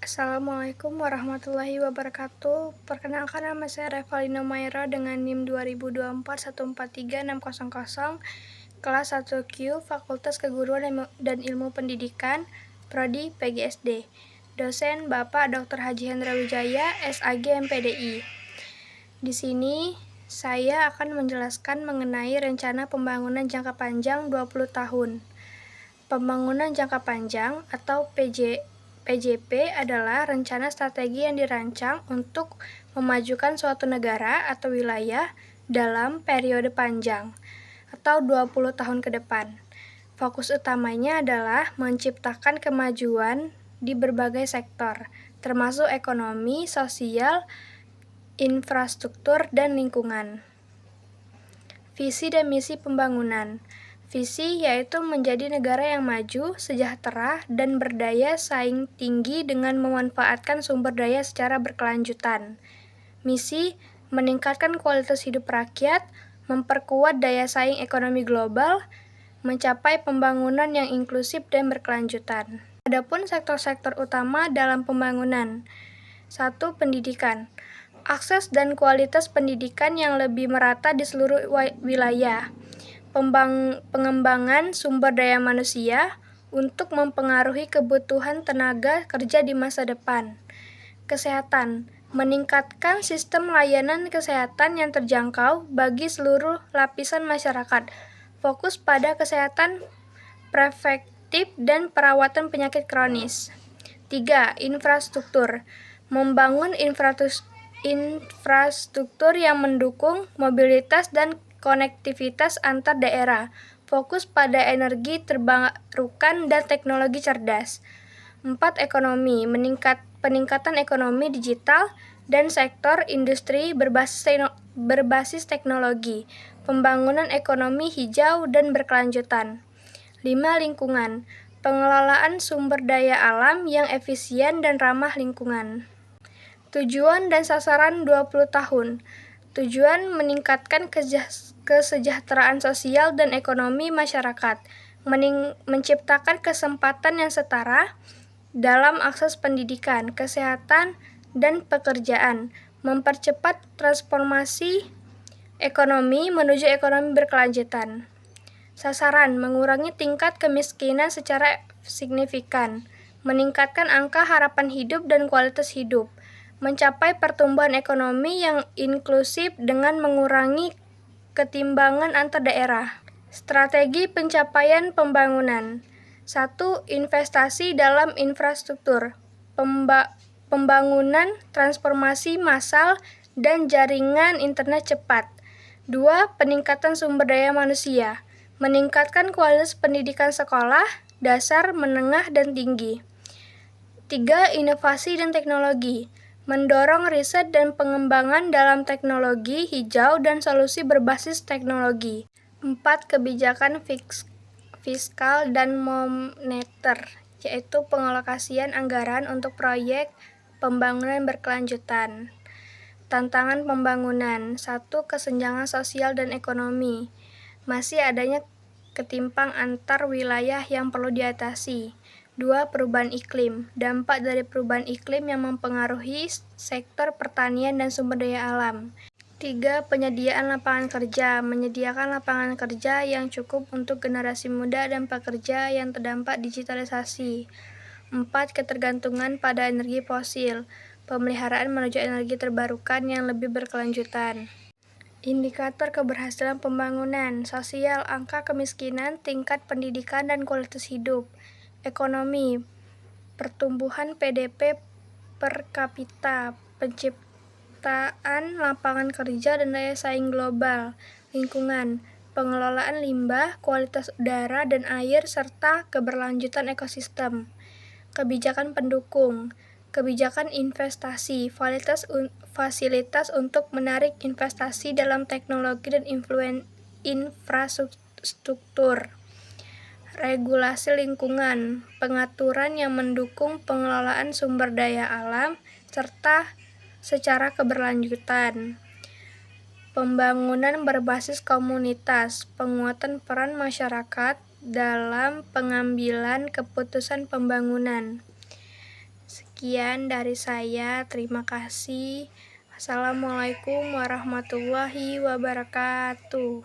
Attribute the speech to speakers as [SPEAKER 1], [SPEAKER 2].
[SPEAKER 1] Assalamualaikum warahmatullahi wabarakatuh. Perkenalkan, nama saya Revalina Maira dengan NIM 2024143600, kelas 1Q, Fakultas Keguruan dan Ilmu Pendidikan, Prodi PGSD. Dosen Bapak Dr. Haji Hendra Wijaya, SAG MPDI. Di sini saya akan menjelaskan mengenai rencana pembangunan jangka panjang 20 tahun. Pembangunan jangka panjang atau PJP adalah rencana strategi yang dirancang untuk memajukan suatu negara atau wilayah dalam periode panjang atau 20 tahun ke depan. Fokus utamanya adalah menciptakan kemajuan di berbagai sektor, termasuk ekonomi, sosial, infrastruktur, dan lingkungan. Visi dan misi pembangunan. Visi yaitu menjadi negara yang maju, sejahtera, dan berdaya saing tinggi dengan memanfaatkan sumber daya secara berkelanjutan. Misi meningkatkan kualitas hidup rakyat, memperkuat daya saing ekonomi global, mencapai pembangunan yang inklusif dan berkelanjutan. Adapun sektor-sektor utama dalam pembangunan. 1. Pendidikan. Akses dan kualitas pendidikan yang lebih merata di seluruh wilayah. Pengembangan sumber daya manusia untuk mempengaruhi kebutuhan tenaga kerja di masa depan. Kesehatan. Meningkatkan sistem layanan kesehatan yang terjangkau bagi seluruh lapisan masyarakat. Fokus pada kesehatan preventif dan perawatan penyakit kronis. 3. Infrastruktur. Membangun infrastruktur yang mendukung mobilitas dan konektivitas antar daerah. Fokus pada energi terbarukan dan teknologi cerdas. 4. Ekonomi. Peningkatan ekonomi digital dan sektor industri berbasis teknologi. Pembangunan ekonomi hijau dan berkelanjutan. 5. Lingkungan. Pengelolaan sumber daya alam yang efisien dan ramah lingkungan. Tujuan dan sasaran 20 tahun. Tujuan meningkatkan kesejahteraan sosial dan ekonomi masyarakat, menciptakan kesempatan yang setara dalam akses pendidikan, kesehatan, dan pekerjaan, mempercepat transformasi ekonomi menuju ekonomi berkelanjutan. Sasaran mengurangi tingkat kemiskinan secara signifikan, meningkatkan angka harapan hidup dan kualitas hidup, mencapai pertumbuhan ekonomi yang inklusif dengan mengurangi ketimbangan antar daerah. Strategi pencapaian pembangunan. 1. Investasi dalam infrastruktur. Pembangunan transformasi massal dan jaringan internet cepat. 2. Peningkatan sumber daya manusia. Meningkatkan kualitas pendidikan sekolah, dasar, menengah, dan tinggi. 3. Inovasi dan teknologi. Mendorong riset dan pengembangan dalam teknologi hijau dan solusi berbasis teknologi. 4. Kebijakan fiskal dan moneter, yaitu pengalokasian anggaran untuk proyek pembangunan berkelanjutan. Tantangan pembangunan. 1. Kesenjangan sosial dan ekonomi. Masih adanya ketimpang antar wilayah yang perlu diatasi. 2. Perubahan iklim. Dampak dari perubahan iklim yang mempengaruhi sektor pertanian dan sumber daya alam. 3. Penyediaan lapangan kerja. Menyediakan lapangan kerja yang cukup untuk generasi muda dan pekerja yang terdampak digitalisasi. 4. Ketergantungan pada energi fosil. Pemeliharaan menuju energi terbarukan yang lebih berkelanjutan. Indikator keberhasilan pembangunan. Sosial, angka kemiskinan, tingkat pendidikan dan kualitas hidup. Ekonomi, pertumbuhan PDB per kapita, penciptaan lapangan kerja dan daya saing global. Lingkungan, pengelolaan limbah, kualitas udara dan air, serta keberlanjutan ekosistem. Kebijakan pendukung. Kebijakan investasi, fasilitas untuk menarik investasi dalam teknologi dan infrastruktur. Regulasi lingkungan, pengaturan yang mendukung pengelolaan sumber daya alam, serta secara keberlanjutan. Pembangunan berbasis komunitas, penguatan peran masyarakat dalam pengambilan keputusan pembangunan. Sekian dari saya, terima kasih. Assalamualaikum warahmatullahi wabarakatuh.